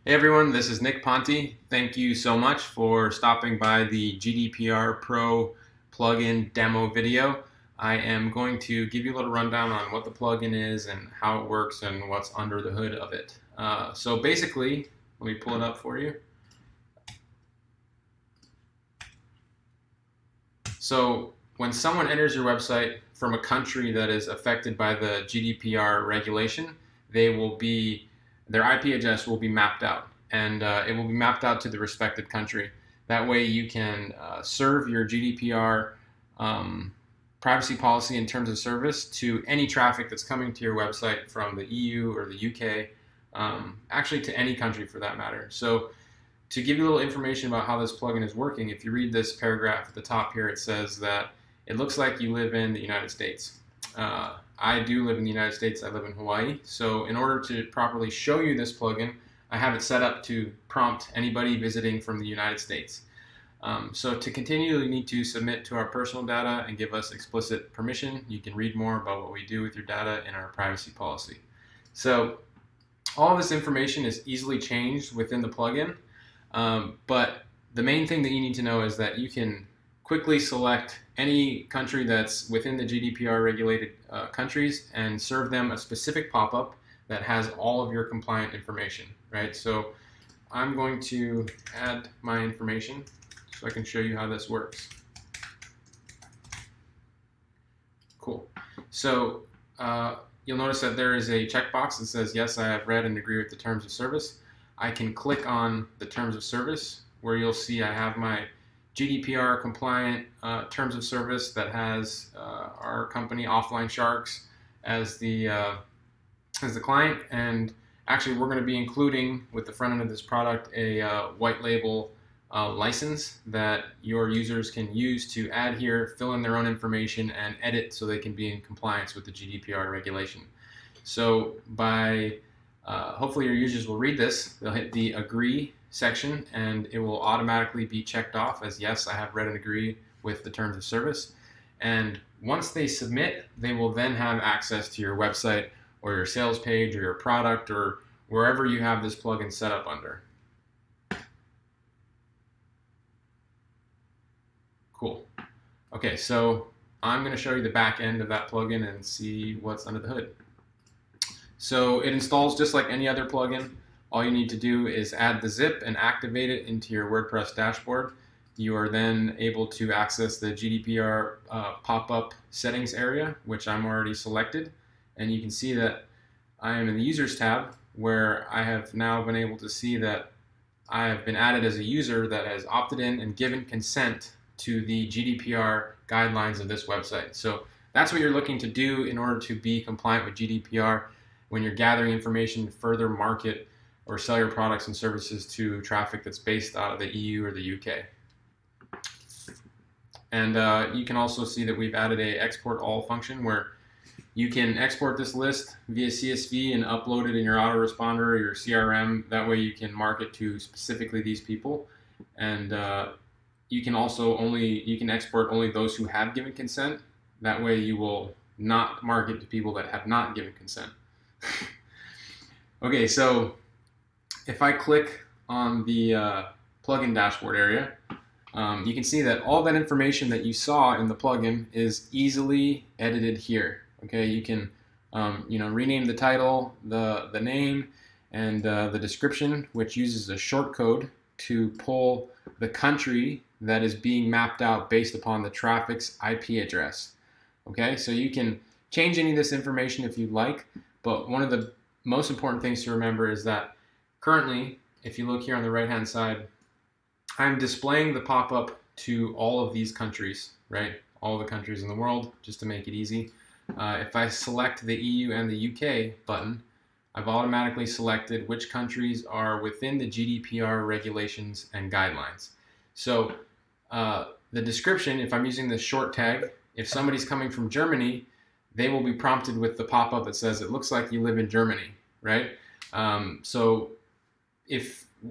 Hey everyone, this is Nick Ponte. Thank you so much for stopping by the GDPR Pro plugin demo video. I am going to give you a little rundown on what the plugin is and how it works and what's under the hood of it. So basically, let me pull it up for you. So when someone enters your website from a country that is affected by the GDPR regulation, their IP address will be mapped out, and it will be mapped out to the respected country. That way, you can serve your GDPR privacy policy and terms of service to any traffic that's coming to your website from the EU or the UK, actually to any country for that matter. So to give you a little information about how this plugin is working, if you read this paragraph at the top here, it says that it looks like you live in the United States. I do live in the United States. I live in Hawaii. So in order to properly show you this plugin, I have it set up to prompt anybody visiting from the United States. So to continue, you need to submit to our personal data and give us explicit permission. You can read more about what we do with your data in our privacy policy. So all this information is easily changed within the plugin. But the main thing that you need to know is that you can quickly select any country that's within the GDPR regulated countries and serve them a specific pop-up that has all of your compliant information, right? So I'm going to add my information so I can show you how this works. Cool. So you'll notice that there is a checkbox that says, yes, I have read and agree with the terms of service. I can click on the terms of service where you'll see I have my GDPR compliant terms of service that has our company Offline Sharks as the client, and actually we're going to be including with the front end of this product a white label license that your users can use to add here, fill in their own information, and edit so they can be in compliance with the GDPR regulation. So by hopefully your users will read this, they'll hit the agree section and it will automatically be checked off as yes, I have read and agree with the terms of service. And once they submit, they will then have access to your website or your sales page or your product or wherever you have this plugin set up under. Cool. Okay, so I'm going to show you the back end of that plugin and see what's under the hood. So it installs just like any other plugin. All you need to do is add the zip and activate it into your WordPress dashboard. You are then able to access the GDPR pop-up settings area, which I'm already selected. And you can see that I am in the users tab where I have now been able to see that I have been added as a user that has opted in and given consent to the GDPR guidelines of this website. So that's what you're looking to do in order to be compliant with GDPR when you're gathering information to further market or sell your products and services to traffic that's based out of the EU or the UK. And you can also see that we've added a export all function where you can export this list via CSV and upload it in your autoresponder or your CRM. That way you can market to specifically these people. And you can also export only those who have given consent. That way you will not market to people that have not given consent. Okay, so if I click on the plugin dashboard area, you can see that all that information that you saw in the plugin is easily edited here. Okay, you can rename the title, the name, and the description, which uses a shortcode to pull the country that is being mapped out based upon the traffic's IP address. Okay, so you can change any of this information if you'd like, but one of the most important things to remember is that currently, if you look here on the right-hand side, I'm displaying the pop-up to all of these countries, right? All the countries in the world, just to make it easy. If I select the EU and the UK button, I've automatically selected which countries are within the GDPR regulations and guidelines. So the description, if I'm using the short tag, if somebody's coming from Germany, they will be prompted with the pop-up that says, it looks like you live in Germany, right? So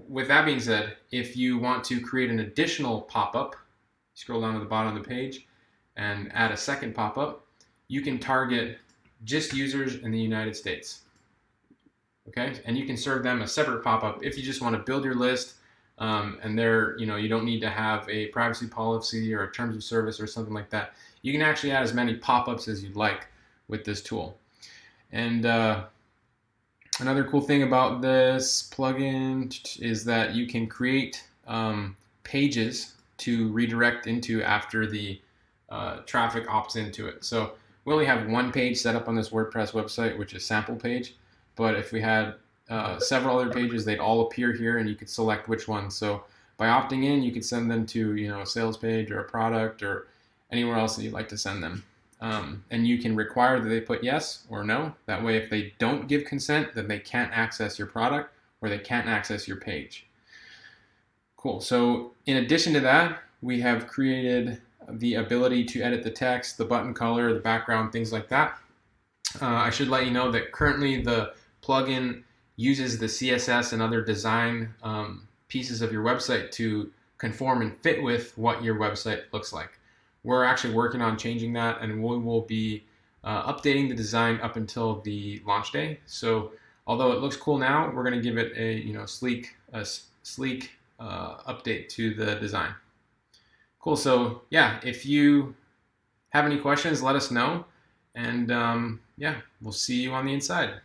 with that being said, if you want to create an additional pop-up, scroll down to the bottom of the page and add a second pop-up, you can target just users in the United States. Okay, and you can serve them a separate pop-up if you just want to build your list, and you don't need to have a privacy policy or a terms of service or something like that. You can actually add as many pop-ups as you'd like with this tool. And another cool thing about this plugin is that you can create pages to redirect into after the traffic opts into it. So we only have one page set up on this WordPress website, which is sample page. But if we had several other pages, they'd all appear here, and you could select which one. So by opting in, you could send them to a sales page or a product or anywhere else that you'd like to send them. And you can require that they put yes or no. That way, if they don't give consent, then they can't access your product or they can't access your page. Cool. So in addition to that, we have created the ability to edit the text, the button color, the background, things like that. I should let you know that currently the plugin uses the CSS and other design pieces of your website to conform and fit with what your website looks like. We're actually working on changing that, and we will be updating the design up until the launch day. So although it looks cool now, we're going to give it a sleek update to the design. Cool. So yeah, if you have any questions, let us know, and yeah, we'll see you on the inside.